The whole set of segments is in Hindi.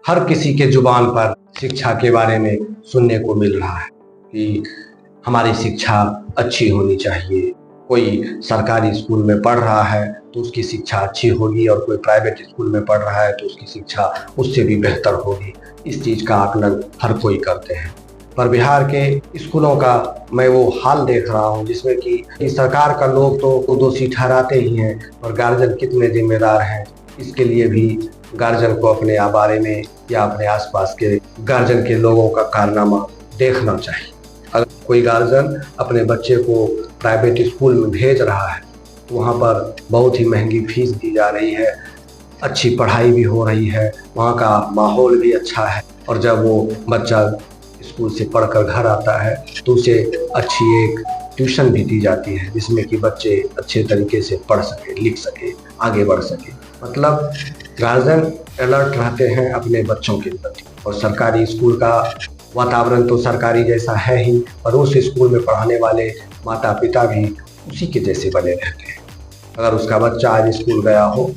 हर किसी के जुबान पर शिक्षा के बारे में सुनने को मिल रहा है कि हमारी शिक्षा अच्छी होनी चाहिए। कोई सरकारी स्कूल में पढ़ रहा है तो उसकी शिक्षा अच्छी होगी, और कोई प्राइवेट स्कूल में पढ़ रहा है तो उसकी शिक्षा उससे भी बेहतर होगी। इस चीज़ का आकलन हर कोई करते हैं, पर बिहार के स्कूलों का मैं वो हाल देख रहा हूँ जिसमें कि सरकार का लोग तो दोषी ठहराते ही हैं, और गार्जियन कितने जिम्मेदार हैं इसके लिए भी गार्जियन को अपने बारे में या अपने आसपास के गार्जियन के लोगों का कारनामा देखना चाहिए। अगर कोई गार्जियन अपने बच्चे को प्राइवेट स्कूल में भेज रहा है तो वहाँ पर बहुत ही महंगी फीस दी जा रही है, अच्छी पढ़ाई भी हो रही है, वहाँ का माहौल भी अच्छा है, और जब वो बच्चा स्कूल से पढ़कर घर आता है तो उसे अच्छी एक ट्यूशन भी दी जाती है जिसमें कि बच्चे अच्छे तरीके से पढ़ सके, लिख सके, आगे बढ़ सके। मतलब गार्जियन अलर्ट रहते हैं अपने बच्चों के प्रति, और सरकारी स्कूल का वातावरण तो सरकारी जैसा है ही, और उस स्कूल में पढ़ाने वाले माता पिता भी उसी के जैसे बने रहते हैं। अगर उसका बच्चा आज स्कूल गया हो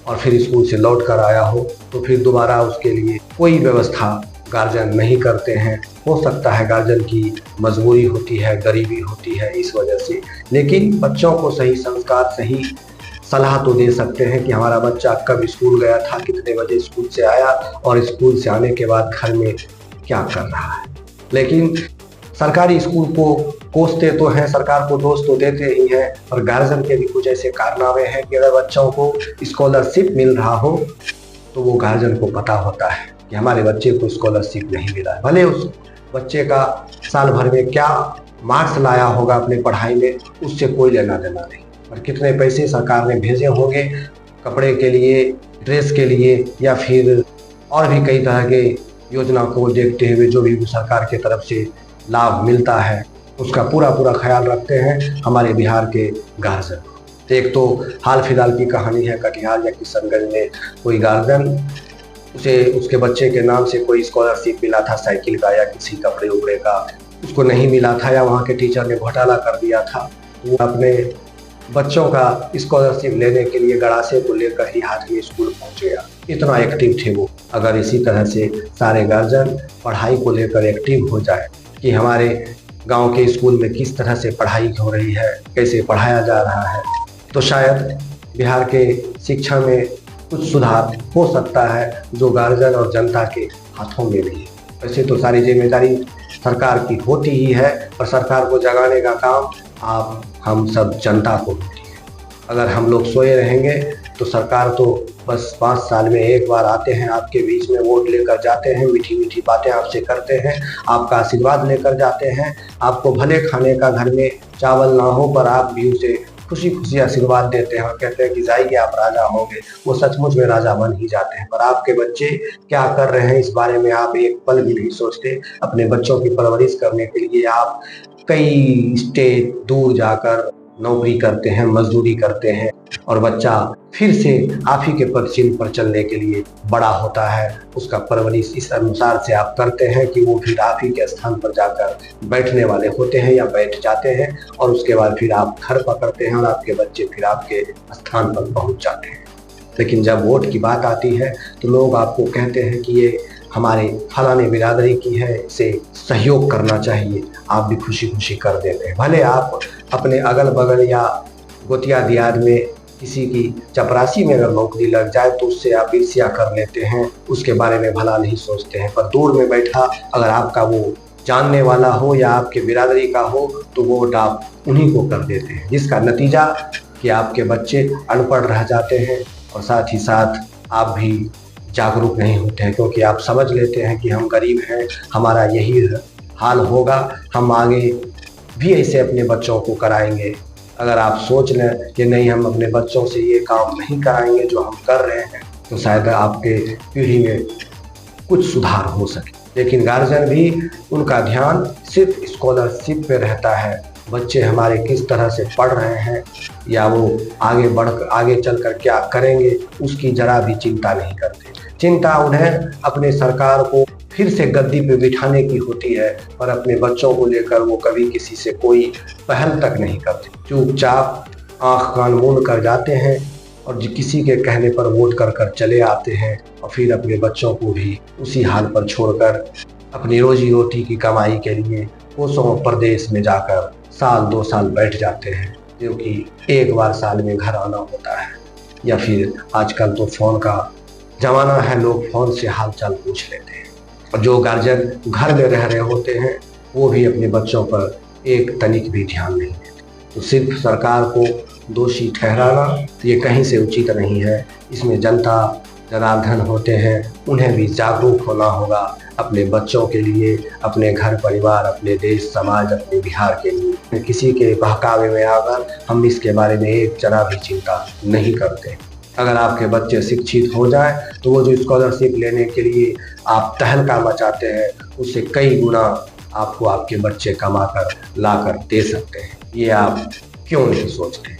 और फिर स्कूल से लौट कर आया हो तो फिर दोबारा उसके लिए कोई व्यवस्था गार्जियन नहीं करते हैं। हो सकता है गार्जियन की मजबूरी होती है, गरीबी होती है इस वजह से, लेकिन बच्चों को सही संस्कार, सही सलाह तो दे सकते हैं कि हमारा बच्चा कब स्कूल गया था, कितने बजे स्कूल से आया, और स्कूल से आने के बाद घर में क्या कर रहा है। लेकिन सरकारी स्कूल को कोसते तो हैं, सरकार को दोष तो देते ही हैं, और गार्जियन के भी कुछ ऐसे कारनामे हैं कि अगर बच्चों को स्कॉलरशिप मिल रहा हो तो वो गार्जियन को पता होता है कि हमारे बच्चे को स्कॉलरशिप नहीं मिला, भले उस बच्चे का साल भर में क्या मार्क्स लाया होगा अपने पढ़ाई में, उससे कोई लेना देना नहीं, और कितने पैसे सरकार ने भेजे होंगे कपड़े के लिए, ड्रेस के लिए, या फिर और भी कई तरह के योजना को देखते हुए जो भी सरकार की तरफ से लाभ मिलता है उसका पूरा ख्याल रखते हैं हमारे बिहार के गार्जियन। एक तो हाल फिलहाल की कहानी है, कटिहार या किशनगंज में कोई गार्जियन, उसे उसके बच्चे के नाम से कोई स्कॉलरशिप मिला था साइकिल का या किसी कपड़े उपड़े का, उसको नहीं मिला था, या वहाँ के टीचर ने घोटाला कर दिया था, वो अपने बच्चों का स्कॉलरशिप लेने के लिए गड़ासे को लेकर ही हाथ में स्कूल पहुँच गया। इतना एक्टिव थे वो। अगर इसी तरह से सारे गार्जियन पढ़ाई को लेकर एक्टिव हो जाए कि हमारे गांव के स्कूल में किस तरह से पढ़ाई हो रही है, कैसे पढ़ाया जा रहा है, तो शायद बिहार के शिक्षा में कुछ सुधार हो सकता है जो गार्जियन और जनता के हाथों में नहीं है। वैसे तो सारी जिम्मेदारी सरकार की होती ही है, और सरकार को जगाने का काम आप हम सब जनता को होती है। अगर हम लोग सोए रहेंगे तो सरकार तो बस 5 साल में एक बार आते हैं, आपके बीच में वोट लेकर जाते हैं, मीठी मीठी बातें आपसे करते हैं, आपका आशीर्वाद लेकर जाते हैं, आपको भले खाने का घर में चावल ना हो पर आप भी उसे खुशी खुशी आशीर्वाद देते हैं और कहते हैं कि जाइए आप राजा होंगे। वो सचमुच में राजा बन ही जाते हैं, पर आपके बच्चे क्या कर रहे हैं इस बारे में आप एक पल भी नहीं सोचते। अपने बच्चों की परवरिश करने के लिए आप कई स्टेट दूर जाकर नौकरी करते हैं, मजदूरी करते हैं, और बच्चा फिर से आप ही के पदचिन्ह पर चलने के लिए बड़ा होता है। उसका परवरिश इस अनुसार से आप करते हैं कि वो फिर आप ही के स्थान पर जाकर बैठने वाले होते हैं या बैठ जाते हैं, और उसके बाद फिर आप घर पकड़ते हैं और आपके बच्चे फिर आपके स्थान पर पहुंच जाते हैं। लेकिन जब वोट की बात आती है तो लोग आपको कहते हैं कि ये हमारे फलाने बिरादरी की है, इसे सहयोग करना चाहिए, आप भी खुशी खुशी कर देते हैं। भले आप अपने अगल बगल या गोतिया दियाद में किसी की चपरासी में अगर नौकरी लग जाए तो उससे आप ईर्ष्या कर लेते हैं, उसके बारे में भला नहीं सोचते हैं, पर दूर में बैठा अगर आपका वो जानने वाला हो या आपके बिरादरी का हो तो वोट आप उन्हीं को कर देते हैं, जिसका नतीजा कि आपके बच्चे अनपढ़ रह जाते हैं, और साथ ही साथ आप भी जागरूक नहीं होते हैं, क्योंकि आप समझ लेते हैं कि हम गरीब हैं, हमारा यही हाल होगा, हम आगे भी ऐसे अपने बच्चों को कराएंगे। अगर आप सोच लें कि नहीं हम अपने बच्चों से ये काम नहीं कराएंगे जो हम कर रहे हैं, तो शायद आपके पीढ़ी में कुछ सुधार हो सके। लेकिन गार्जियन भी उनका ध्यान सिर्फ स्कॉलरशिप पे रहता है, बच्चे हमारे किस तरह से पढ़ रहे हैं या वो आगे चलकर क्या करेंगे उसकी जरा भी चिंता नहीं करते। चिंता उन्हें अपने सरकार को फिर से गद्दी पे बिठाने की होती है, पर अपने बच्चों को लेकर वो कभी किसी से कोई पहल तक नहीं करते। चुपचाप आंख कान मूंद कर जाते हैं और किसी के कहने पर वोट कर कर चले आते हैं और फिर अपने बच्चों को भी उसी हाल पर छोड़कर अपनी रोजी रोटी की कमाई के लिए कोसों प्रदेश में जाकर साल 2 साल बैठ जाते हैं, क्योंकि एक बार साल में घर आना होता है। या फिर आजकल तो फ़ोन का ज़माना है, लोग फ़ोन से हाल चाल पूछ लेते हैं। और जो गार्जियन घर में रह रहे होते हैं वो भी अपने बच्चों पर एक तनिक भी ध्यान नहीं देते। तो सिर्फ सरकार को दोषी ठहराना ये कहीं से उचित नहीं है। इसमें जनता जनार्दन होते हैं, उन्हें भी जागरूक होना होगा अपने बच्चों के लिए, अपने घर परिवार, अपने देश समाज, अपने बिहार के लिए। किसी के बहकावे में आकर हम इसके बारे में एक जरा भी चिंता नहीं करते। अगर आपके बच्चे शिक्षित हो जाएं तो वो जो स्कॉलरशिप लेने के लिए आप तहलका मचाते हैं उससे कई गुना आपको आपके बच्चे कमा कर ला कर दे सकते हैं। ये आप क्यों नहीं सोचते?